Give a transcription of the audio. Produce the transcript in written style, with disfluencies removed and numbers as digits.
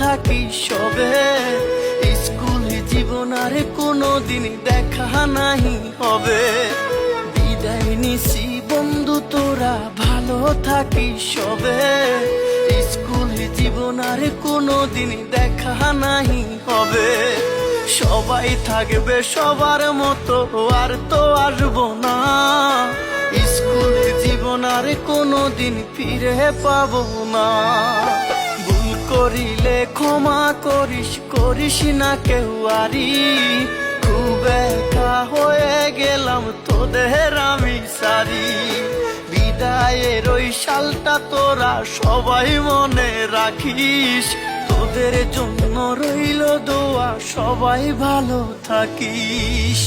থাকিস সবে। স্কুল জীবন আর কোনোদিন দেখা নাহি হবে। বিদায় নিছি বন্ধু তোরা ভালো থাকিস সবে। স্কুল জীবন আর কোনোদিন দেখা নাহি হবে। সবাই থাকবে সবার মতো আর তো আসবো না। স্কুল জীবন আর কোনোদিন ফিরে পাবো না। ভুল করিলে ক্ষমা করিস, করিস না কেউ আরি। খুব একা হয়ে গেলাম তোদের আমি সারি। বিদায়ের ওই সালটা তোরা সবাই মনে রাখিস। তোদের জন্য রইল দোয়া, সবাই ভালো থাকিস।